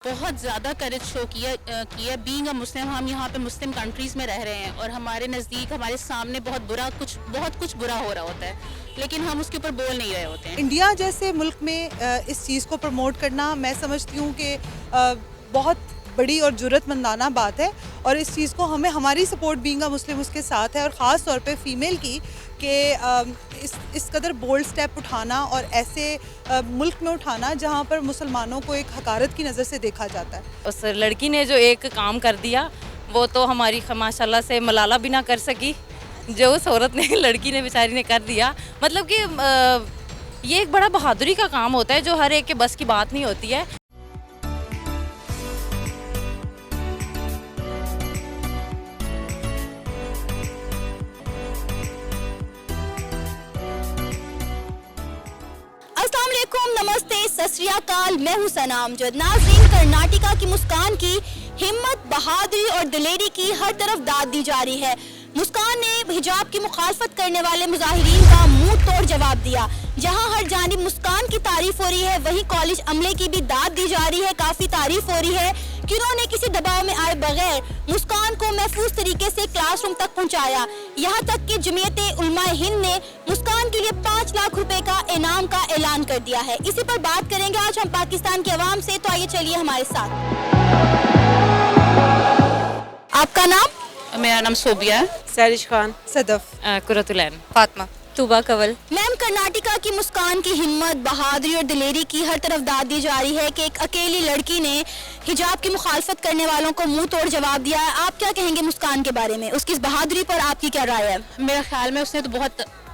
बहुत ज़्यादा करेज शो किया बीइंग अ मुस्लिम। हम यहाँ पे मुस्लिम कंट्रीज़ में रह रहे हैं और हमारे नज़दीक हमारे सामने बहुत कुछ बुरा हो रहा होता है, लेकिन हम उसके ऊपर बोल नहीं रहे होते हैं। इंडिया जैसे मुल्क में इस चीज़ को प्रमोट करना मैं समझती हूँ कि बहुत बड़ी और ज़रूरतमंदाना बात है और इस चीज़ को हमें हमारी सपोर्ट बीइंग अ मुस्लिम उसके साथ है और ख़ास तौर पे फ़ीमेल की कि इस कदर बोल्ड स्टेप उठाना और ऐसे मुल्क में उठाना जहाँ पर मुसलमानों को एक हकारत की नज़र से देखा जाता है। उस लड़की ने जो एक काम कर दिया वो तो हमारी माशाल्लाह से मलाला भी ना कर सकी, जो उस औरत ने लड़की ने बेचारी ने कर दिया। मतलब कि ये एक बड़ा बहादुरी का काम होता है जो हर एक के बस की बात नहीं होती है। अस्सलाम वालेकुम, नमस्ते, सत श्री अकाल। मैं हूं सनाम जो नाज़रीन, कर्नाटका की मुस्कान की हिम्मत, बहादुरी और दिलेरी की हर तरफ दाद दी जा रही है। मुस्कान ने हिजाब की मुखालफत करने वाले मुजाहिरीन का मुंह तोड़ जवाब दिया। जहां हर जानिब मुस्कान की तारीफ हो रही है, वहीं कॉलेज अमले की भी दाद दी जा रही है। काफ़ी तारीफ हो रही है कि उन्होंने किसी दबाव में आए बगैर मुस्कान को महफूज तरीके से क्लासरूम तक पहुंचाया। यहाँ तक कि जमीयत उलमाए हिंद ने मुस्कान के लिए 5 लाख रुपए का इनाम का ऐलान कर दिया है। इसी पर बात करेंगे आज हम पाकिस्तान के अवाम से, तो आइए चलिए हमारे साथ। आपका नाम? मेरा नाम सोबिया है। सैरिश खान, सदफ, कुरतुलैन, फातिमा, तूबा कवल। मैम, कर्नाटका की मुस्कान की हिम्मत, बहादुरी और दिलेरी की हर तरफ दाद दी जा रही है कि एक अकेली लड़की ने हिजाब की मुखालफत करने वालों को मुंह तोड़ जवाब दिया है। आप क्या कहेंगे मुस्कान के बारे में, उसकी इस बहादुरी पर आपकी क्या राय है? मेरे ख्याल में उसने तो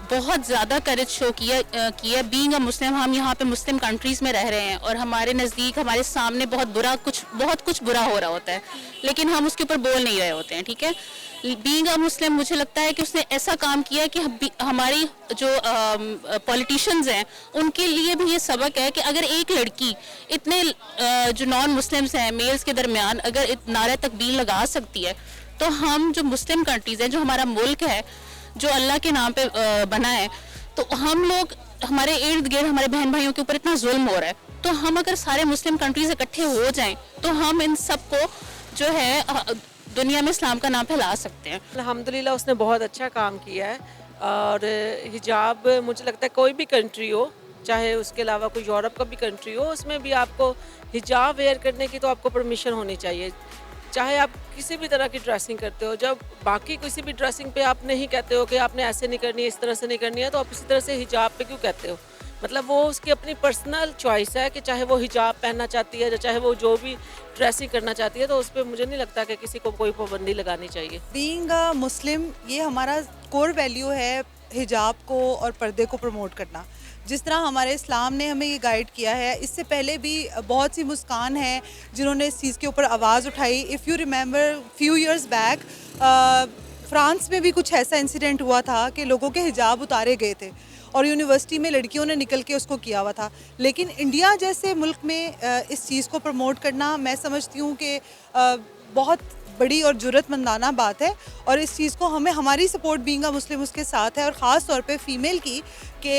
बहुत ज़्यादा करेज शो किया बीइंग अ मुस्लिम। हम यहाँ पे मुस्लिम कंट्रीज़ में रह रहे हैं और हमारे नज़दीक हमारे सामने बहुत कुछ बुरा हो रहा होता है, लेकिन हम उसके ऊपर बोल नहीं रहे होते हैं। ठीक है, बीइंग अ मुस्लिम मुझे लगता है कि उसने ऐसा काम किया कि हमारी जो पॉलिटिशियंस हैं उनके लिए भी ये सबक है कि अगर एक लड़की इतने जो नॉन मुस्लिम्स हैं मेल्स के दरमियान अगर नारा तकबीर लगा सकती है, तो हम जो मुस्लिम कंट्रीज़ हैं, जो हमारा मुल्क है जो अल्लाह के नाम पे बना है, तो हम लोग हमारे इर्द गिर्द हमारे बहन भाइयों के ऊपर इतना जुल्म हो रहा है, तो हम अगर सारे मुस्लिम कंट्रीज इकट्ठे हो जाएं तो हम इन सब को जो है दुनिया में इस्लाम का नाम फैला सकते हैं। अल्हम्दुलिल्लाह उसने बहुत अच्छा काम किया है। और हिजाब मुझे लगता है कोई भी कंट्री हो, चाहे उसके अलावा कोई यूरोप का भी कंट्री हो, उसमें भी आपको हिजाब वेयर करने की तो आपको परमिशन होनी चाहिए। चाहे आप किसी भी तरह की ड्रेसिंग करते हो, जब बाकी किसी भी ड्रेसिंग पे आप नहीं कहते हो कि आपने ऐसे नहीं करनी है, इस तरह से नहीं करनी है, तो आप इसी तरह से हिजाब पे क्यों कहते हो? मतलब वो उसकी अपनी पर्सनल चॉइस है कि चाहे वो हिजाब पहनना चाहती है, चाहे वो जो भी ड्रेसिंग करना चाहती है, तो उस पर मुझे नहीं लगता कि किसी को कोई पाबंदी लगानी चाहिए। बीइंग अ मुस्लिम ये हमारा कोर वैल्यू है हिजाब को और पर्दे को प्रमोट करना। जिस तरह हमारे इस्लाम ने हमें ये गाइड किया है, इससे पहले भी बहुत सी मुस्कान हैं जिन्होंने इस चीज़ के ऊपर आवाज़ उठाई। If you remember few years back France में भी कुछ ऐसा इंसिडेंट हुआ था कि लोगों के हिजाब उतारे गए थे और यूनिवर्सिटी में लड़कियों ने निकल के उसको किया हुआ था। लेकिन इंडिया जैसे मुल्क में इस चीज़ को प्रमोट करना मैं समझती हूँ कि बहुत बड़ी और ज़रूरतमंदाना बात है और इस चीज़ को हमें हमारी सपोर्ट बीइंग अ मुस्लिम उसके साथ है और ख़ास तौर पे फ़ीमेल की कि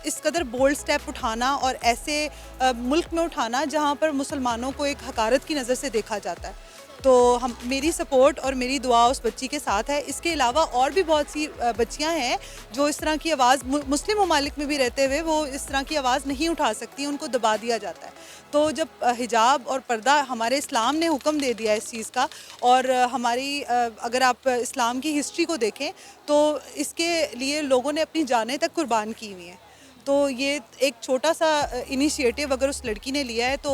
इस कदर बोल्ड स्टेप उठाना और ऐसे मुल्क में उठाना जहाँ पर मुसलमानों को एक हकारत की नज़र से देखा जाता है। तो मेरी सपोर्ट और मेरी दुआ उस बच्ची के साथ है। इसके अलावा और भी बहुत सी बच्चियां हैं जो इस तरह की आवाज़ मुस्लिम ममालिक में भी रहते हुए वो इस तरह की आवाज़ नहीं उठा सकती, उनको दबा दिया जाता है। तो जब हिजाब और पर्दा हमारे इस्लाम ने हुक्म दे दिया इस चीज़ का, और हमारी अगर आप इस्लाम की हिस्ट्री को देखें तो इसके लिए लोगों ने अपनी जानें तक कुर्बान की हुई हैं। तो ये एक छोटा सा इनिशिएटिव अगर उस लड़की ने लिया है तो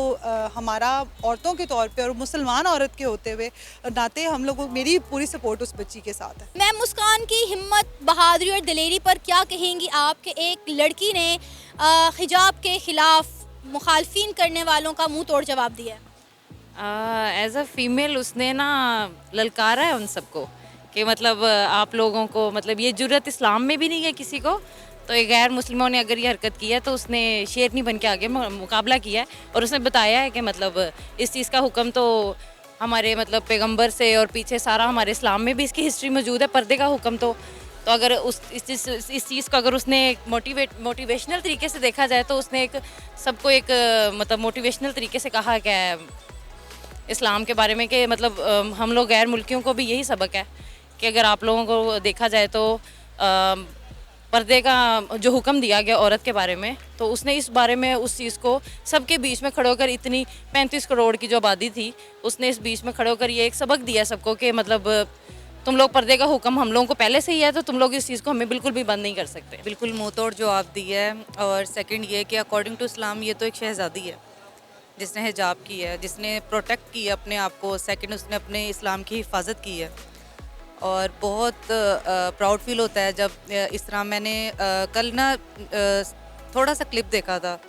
हमारा औरतों के तौर पे और मुसलमान औरत के होते हुए नाते हम लोगों मेरी पूरी सपोर्ट उस बच्ची के साथ है। मैम, मुस्कान की हिम्मत, बहादुरी और दिलेरी पर क्या कहेंगी आप कि एक लड़की ने हिजाब के खिलाफ मुखालफिन करने वालों का मुंह तोड़ जवाब दिया है? एज अ फीमेल उसने ना ललकारा है उन सबको कि मतलब आप लोगों को, मतलब ये जुर्रत इस्लाम में भी नहीं है किसी को, तो एक गैर मुस्लिमों ने अगर ये हरकत की है तो उसने शेरनी बन के आगे मुकाबला किया है और उसने बताया है कि मतलब इस चीज़ का हुक्म तो हमारे मतलब पैगंबर से और पीछे सारा हमारे इस्लाम में भी इसकी हिस्ट्री मौजूद है। पर्दे का हुक्म तो तो अगर इस चीज़ को अगर उसने मोटिवेशनल तरीके से देखा जाए तो उसने एक सबको एक मतलब मोटिवेशनल तरीके से कहा क्या है इस्लाम के बारे में कि मतलब हम लोग गैर मुल्कियों को भी यही सबक है कि अगर आप लोगों को देखा जाए तो पर्दे का जो हुक्म दिया गया औरत के बारे में, तो उसने इस बारे में उस चीज़ को सबके बीच में खड़े होकर, इतनी 35 करोड़ की जो आबादी थी उसने इस बीच में खड़े होकर ये एक सबक दिया सबको कि मतलब तुम लोग पर्दे का हुक्म हम लोगों को पहले से ही है, तो तुम लोग इस चीज़ को हमें बिल्कुल भी बंद नहीं कर सकते। बिल्कुल मुँह तोड़ जवाब दिया है। और सेकंड ये कि अकॉर्डिंग टू इस्लाम ये तो एक शहज़ादी है जिसने हिजाब की है, जिसने प्रोटेक्ट की है अपने आप को। सेकंड उसने अपने इस्लाम की हिफाजत की है और बहुत प्राउड फील होता है जब इस तरह मैंने कल ना थोड़ा सा क्लिप देखा था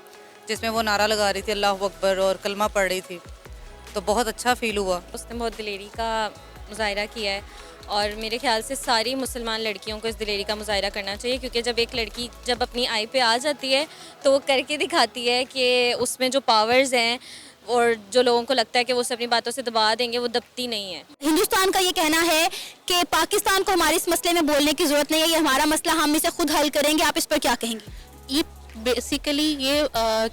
जिसमें वो नारा लगा रही थी अल्लाह अकबर और कलमा पढ़ रही थी, तो बहुत अच्छा फील हुआ। उसने बहुत दिलेरी का मुजाहिरा किया है और मेरे ख्याल से सारी मुसलमान लड़कियों को इस दिलेरी का मुजाहिरा करना चाहिए, क्योंकि जब एक लड़की जब अपनी आई पे आ जाती है तो वो करके दिखाती है कि उसमें जो पावर्स हैं और जो लोगों को लगता है कि वो उसे अपनी बातों से दबा देंगे, वो दबती नहीं है। हिंदुस्तान का ये कहना है कि पाकिस्तान को हमारे इस मसले में बोलने की ज़रूरत नहीं है, ये हमारा मसला, हम इसे खुद हल करेंगे। आप इस पर क्या कहेंगे? ये बेसिकली ये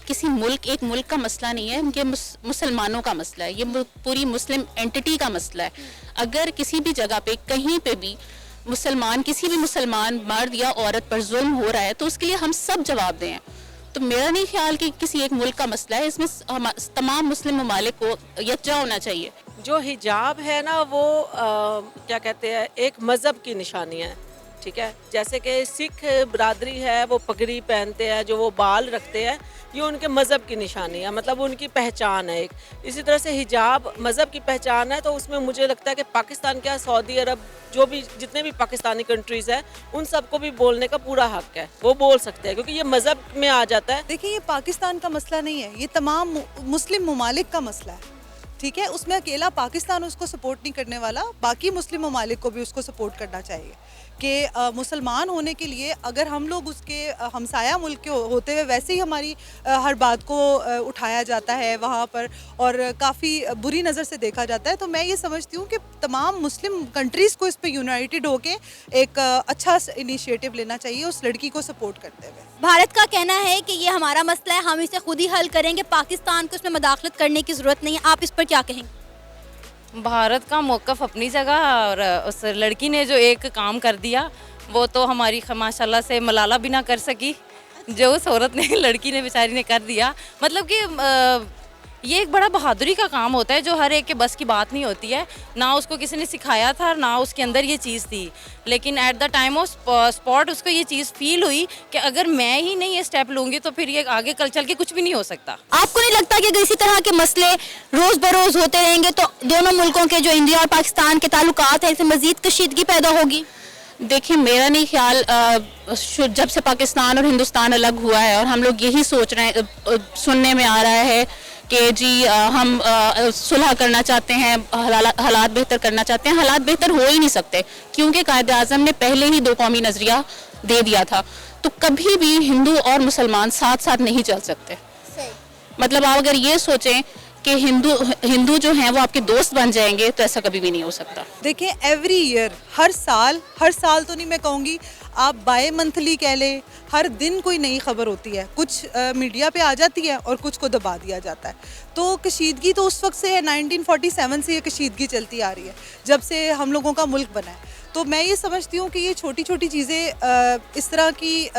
किसी एक मुल्क का मसला नहीं है, ये मुसलमानों का मसला है, ये पूरी मुस्लिम एंटिटी का मसला है। अगर किसी भी जगह पे कहीं पे भी किसी भी मुसलमान मर्द या औरत पर जुल्म हो रहा है तो उसके लिए हम सब जवाब दें। तो मेरा नहीं ख्याल कि किसी एक मुल्क का मसला है, इसमें तमाम मुस्लिम ममालिक को यकजा होना चाहिए। जो हिजाब है ना वो क्या कहते हैं एक मज़हब की निशानी है, ठीक है। जैसे कि सिख बरादरी है वो पगड़ी पहनते हैं, जो वो बाल रखते हैं, ये उनके मज़हब की निशानी है, मतलब उनकी पहचान है एक। इसी तरह से हिजाब मज़हब की पहचान है, तो उसमें मुझे लगता है कि पाकिस्तान क्या सऊदी अरब जो भी जितने भी पाकिस्तानी कंट्रीज़ हैं उन सबको भी बोलने का पूरा हक है, वो बोल सकते हैं क्योंकि ये मज़हब में आ जाता है। देखिए ये पाकिस्तान का मसला नहीं है, ये तमाम मुस्लिम ममालिक का मसला है, ठीक है। उसमें अकेला पाकिस्तान उसको सपोर्ट नहीं करने वाला, बाकी मुस्लिम ममालिक को भी उसको सपोर्ट करना चाहिए कि मुसलमान होने के लिए अगर हम लोग उसके हमसाया मुल्क के होते हुए वैसे ही हमारी हर बात को उठाया जाता है वहाँ पर और काफ़ी बुरी नज़र से देखा जाता है, तो मैं ये समझती हूँ कि तमाम मुस्लिम कंट्रीज़ को इस पर यूनाइटेड होके एक अच्छा इनिशिएटिव लेना चाहिए उस लड़की को सपोर्ट करते हुए। भारत का कहना है कि ये हमारा मसला है, हम इसे खुद ही हल करेंगे, पाकिस्तान को इसमें मदाखलत करने की ज़रूरत नहीं है। आप इस पर क्या कहेंगे? भारत का मौक़िफ़ अपनी जगह और उस लड़की ने जो एक काम कर दिया वो तो हमारी माशाल्लाह से मलाला भी ना कर सकी, जो उस औरत ने लड़की ने बेचारी ने कर दिया। मतलब कि ये एक बड़ा बहादुरी का काम होता है जो हर एक के बस की बात नहीं होती है। ना उसको किसी ने सिखाया था ना उसके अंदर ये चीज़ थी, लेकिन at the time of spot उसको ये चीज़ फील हुई कि अगर मैं ही नहीं ये स्टेप लूँगी तो फिर ये आगे कल चल के कुछ भी नहीं हो सकता। आपको नहीं लगता कि अगर इसी तरह के मसले रोज बरोज होते रहेंगे तो दोनों मुल्कों के जो इंडिया और पाकिस्तान के ताल्लुकात हैं इसमें मजीद कशीदगी पैदा होगी? देखिए मेरा नहीं ख्याल, जब से पाकिस्तान और हिंदुस्तान अलग हुआ है और हम लोग यही सोच रहे हैं, सुनने में आ रहा है कि जी हम सुलह करना चाहते हैं, हालात बेहतर करना चाहते हैं। हालात बेहतर हो ही नहीं सकते क्योंकि कायदे आज़म ने पहले ही दो कौमी नज़रिया दे दिया था, तो कभी भी हिंदू और मुसलमान साथ साथ नहीं चल सकते। मतलब आप अगर ये सोचें कि हिंदू जो हैं वो आपके दोस्त बन जाएंगे तो ऐसा कभी भी नहीं हो सकता। देखिए एवरी ईयर हर साल तो नहीं मैं कहूँगी, आप बाय मंथली कह लें, हर दिन कोई नई खबर होती है, कुछ मीडिया पे आ जाती है और कुछ को दबा दिया जाता है। तो कशीदगी तो उस वक्त से है, 1947 से ये कशीदगी चलती आ रही है जब से हम लोगों का मुल्क बना है। तो मैं ये समझती हूँ कि ये छोटी छोटी चीज़ें इस तरह की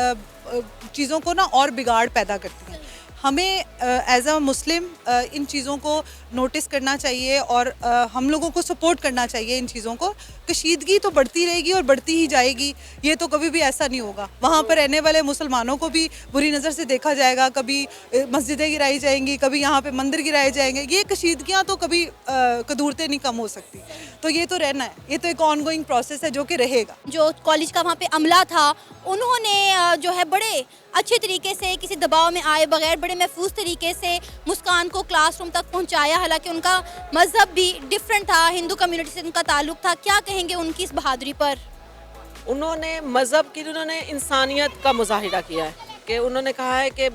चीज़ों को ना और बिगाड़ पैदा करती हैं। हमें एज अ मुस्लिम इन चीज़ों को नोटिस करना चाहिए और हम लोगों को सपोर्ट करना चाहिए इन चीज़ों को। कशीदगी तो बढ़ती रहेगी और बढ़ती ही जाएगी, ये तो कभी भी ऐसा नहीं होगा। वहाँ पर रहने वाले मुसलमानों को भी बुरी नज़र से देखा जाएगा, कभी मस्जिदें गिराई जाएंगी, कभी यहाँ पे मंदिर गिराए जाएंगे। ये कशीदगियाँ तो कभी कदूरतें नहीं कम हो सकती, तो ये तो रहना है, ये तो एक ऑनगोइंग प्रोसेस है जो कि रहेगा। जो कॉलेज का वहाँ पे अमला था उन्होंने जो है बड़े अच्छे तरीके से किसी दबाव में आए बगैर बड़े महफूज तरीके से मुस्कान को क्लासरूम तक पहुँचाया, हालांकि उनका मज़हब भी डिफरेंट था, हिंदू कम्युनिटी से उनका ताल्लुक था। क्या कहेंगे उनकी इस बहादुरी पर? उन्होंने मज़हब की, उन्होंने इंसानियत का मुजाहिरा किया है कि उन्होंने कहा है कि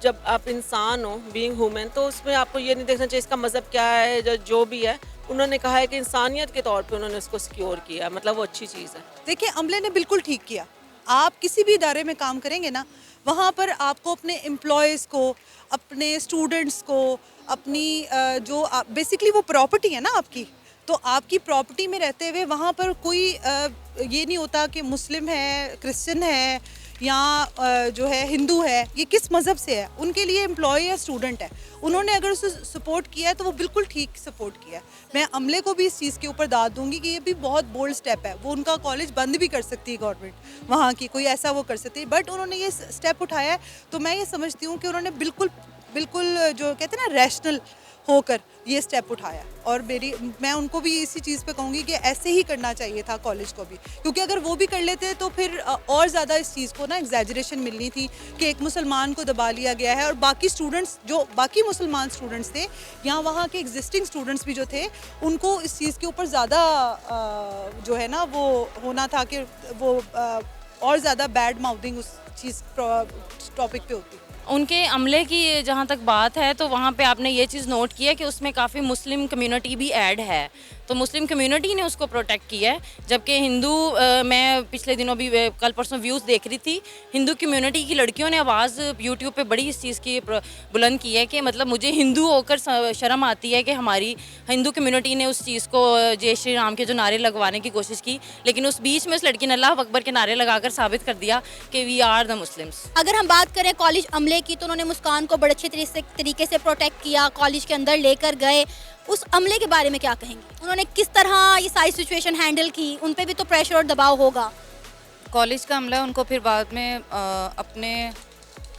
जब आप इंसान हो, बीइंग ह्यूमन, तो उसमें आपको ये नहीं देखना चाहिए इसका मज़हब क्या है, जो भी है उन्होंने कहा है कि इंसानियत के तौर पे उन्होंने उसको सिक्योर किया, मतलब वो अच्छी चीज़ है। देखिए अमले ने बिल्कुल ठीक किया। आप किसी भी इदारे में काम करेंगे ना, वहाँ पर आपको अपने एम्प्लॉयज़ को, अपने स्टूडेंट्स को, अपनी जो बेसिकली वो प्रॉपर्टी है ना आपकी, तो आपकी प्रॉपर्टी में रहते हुए वहाँ पर कोई ये नहीं होता कि मुस्लिम है, क्रिश्चियन है या जो है हिंदू है, ये किस मज़हब से है, उनके लिए एम्प्लॉय या स्टूडेंट है। उन्होंने अगर उसे सपोर्ट किया है तो वो बिल्कुल ठीक सपोर्ट किया है। मैं अमले को भी इस चीज़ के ऊपर दाद दूंगी कि ये भी बहुत बोल्ड स्टेप है। वो उनका कॉलेज बंद भी कर सकती है गवर्नमेंट, वहाँ की कोई ऐसा वो कर सकती है, बट उन्होंने ये स्टेप उठाया है। तो मैं ये समझती हूँ कि उन्होंने बिल्कुल जो कहते हैं ना रैशनल होकर ये स्टेप उठाया, और मैं उनको भी इसी चीज़ पे कहूँगी कि ऐसे ही करना चाहिए था कॉलेज को भी, क्योंकि अगर वो भी कर लेते तो फिर और ज़्यादा इस चीज़ को ना एग्जैजरेशन मिलनी थी कि एक मुसलमान को दबा लिया गया है, और बाकी स्टूडेंट्स जो बाकी मुसलमान स्टूडेंट्स थे या वहाँ के एग्जिस्टिंग स्टूडेंट्स भी जो थे, उनको इस चीज़ के ऊपर ज़्यादा जो है ना वो होना था कि वो और ज़्यादा बैड माउथिंग उस चीज़ टॉपिक पे होती। उनके अमले की जहाँ तक बात है तो वहाँ पे आपने ये चीज़ नोट की है कि उसमें काफ़ी मुस्लिम कम्युनिटी भी ऐड है, तो मुस्लिम कम्युनिटी ने उसको प्रोटेक्ट किया है। जबकि हिंदू मैं पिछले दिनों भी कल परसों व्यूज़ देख रही थी, हिंदू कम्युनिटी की लड़कियों ने आवाज़ यूट्यूब पे बड़ी इस चीज़ की बुलंद की है कि मतलब मुझे हिंदू होकर शर्म आती है कि हमारी हिंदू कम्युनिटी ने उस चीज़ को जय श्री राम के जो नारे लगवाने की कोशिश की, लेकिन उस बीच में उस लड़की ने अल्लाह अकबर के नारे लगाकर साबित कर दिया कि वी आर द मुस्लिम्स। अगर हम बात करें कॉलेज अमले की, तो उन्होंने मुस्कान को बड़े अच्छे तरीके से प्रोटेक्ट किया, कॉलेज के अंदर लेकर गए। उस अमले के बारे में क्या कहेंगे? उन्होंने किस तरह ये सारी सिचुएशन हैंडल की? उन पे भी तो प्रेशर और दबाव होगा। कॉलेज का अमला उनको फिर बाद में अपने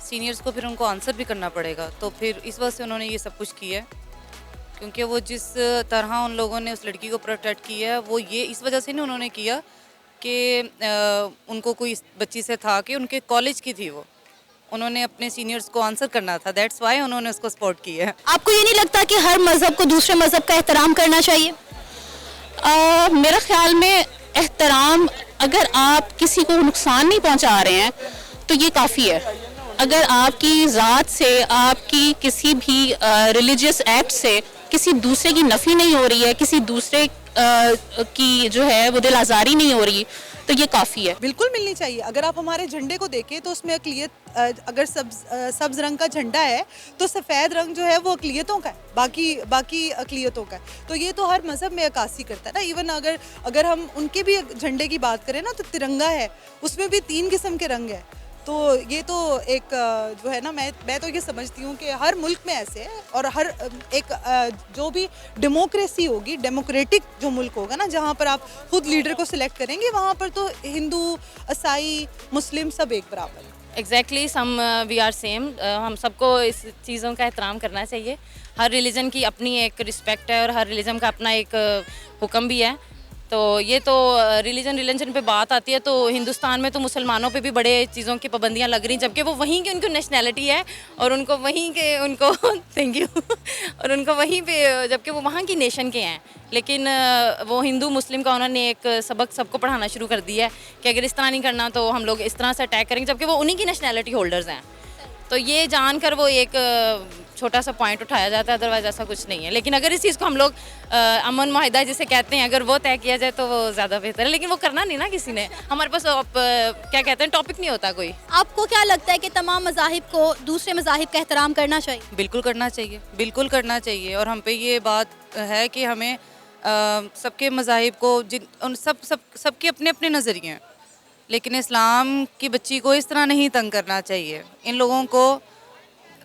सीनियर्स को फिर उनको आंसर भी करना पड़ेगा, तो फिर इस वजह से उन्होंने ये सब कुछ किया है, क्योंकि वो जिस तरह उन लोगों ने उस लड़की को प्रोटेक्ट किया है वो ये इस वजह से नहीं उन्होंने किया कि उनको कोई बच्ची से था कि उनके कॉलेज की थी, वो उन्होंने अपने सीनियर्स को आंसर करना था, दैट्स वाई उन्होंने उसको सपोर्ट किया है। आपको ये नहीं लगता कि हर मज़हब को दूसरे मज़हब का एहतराम करना चाहिए? मेरा ख्याल में एहतराम, अगर आप किसी को नुकसान नहीं पहुंचा रहे हैं तो ये काफ़ी है। अगर आपकी ज़ात से, आपकी किसी भी रिलीजियस एक्ट से किसी दूसरे की नफ़ी नहीं हो रही है, किसी दूसरे की जो है वो दिल आज़ारी नहीं हो रही, तो ये काफ़ी है। बिल्कुल मिलनी चाहिए। अगर आप हमारे झंडे को देखें तो उसमें अक़लियत, अगर सब्ज़ रंग का झंडा है तो सफ़ेद रंग जो है वो अक़लियतों का है, बाकी अक़लियतों का है। तो ये तो हर मज़हब में अक्कासी करता है ना। इवन अगर हम उनके भी झंडे की बात करें ना, तो तिरंगा है, उसमें भी 3 किस्म के रंग है। तो ये तो एक जो है ना, मैं तो ये समझती हूँ कि हर मुल्क में ऐसे है, और हर एक जो भी डेमोक्रेसी होगी, डेमोक्रेटिक जो मुल्क होगा ना, जहाँ पर आप खुद लीडर को सिलेक्ट करेंगे, वहाँ पर तो हिंदू, ईसाई, मुस्लिम सब एक बराबर है। Exactly, some we are same. हम सबको इस चीज़ों का एहतराम करना चाहिए। हर रिलीजन की अपनी एक रिस्पेक्ट है और हर रिलीजन का अपना एक हुक्म भी है। तो ये तो रिलीजन पे बात आती है तो हिंदुस्तान में तो मुसलमानों पे भी बड़े चीज़ों की पाबंदियां लग रही, जबकि वो वहीं की उनको नेशनैलिटी है और उनको वहीं के उनको थैंक यू और उनको वहीं पे, जबकि वो वहाँ की नेशन के हैं, लेकिन वो हिंदू मुस्लिम का उन्होंने एक सबक सबको पढ़ाना शुरू कर दिया है कि अगर इस तरह नहीं करना तो हम लोग इस तरह से अटैक करेंगे, जबकि वो उन्हीं की नेशनैलिटी होल्डर्स हैं। तो ये जानकर वो एक छोटा सा पॉइंट उठाया जाता है, अदरवाइज ऐसा कुछ नहीं है। लेकिन अगर इस चीज़ को हम लोग अमन माहिदा जिसे कहते हैं, अगर वो तय किया जाए तो वो ज़्यादा बेहतर है, लेकिन वो करना नहीं ना किसी ने। हमारे पास क्या कहते हैं, टॉपिक नहीं होता कोई। आपको क्या लगता है कि तमाम मज़ाहिब को दूसरे मज़ाहिब का एहतराम करना चाहिए? बिल्कुल करना चाहिए, बिल्कुल करना चाहिए। और हम पे ये बात है कि हमें सबके मज़ाहिब को सबके अपने अपने नज़रिए हैं, लेकिन इस्लाम की बच्ची को इस तरह नहीं तंग करना चाहिए। इन लोगों को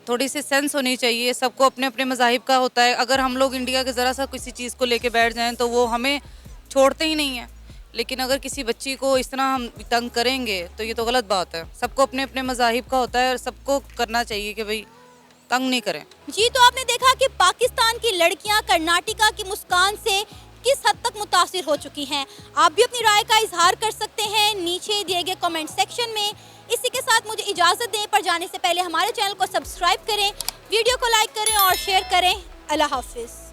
थोड़ी सी सेंस होनी चाहिए, सबको अपने अपने मज़ाहिब का होता है। अगर हम लोग इंडिया के ज़रा सा किसी चीज़ को लेके बैठ जाएं तो वो हमें छोड़ते ही नहीं हैं, लेकिन अगर किसी बच्ची को इस तरह हम तंग करेंगे तो ये तो गलत बात है। सबको अपने अपने मज़ाहिब का होता है और सबको करना चाहिए कि भाई तंग नहीं करें। जी, तो आपने देखा कि पाकिस्तान की लड़कियां कर्नाटका की मुस्कान से किस हद तक मुतासिर हो चुकी हैं। आप भी अपनी राय का इजहार कर सकते हैं नीचे दिए गए कमेंट सेक्शन में। इसी के साथ मुझे इजाज़त दें, पर जाने से पहले हमारे चैनल को सब्सक्राइब करें, वीडियो को लाइक करें और शेयर करें। अल्लाह हाफिज़।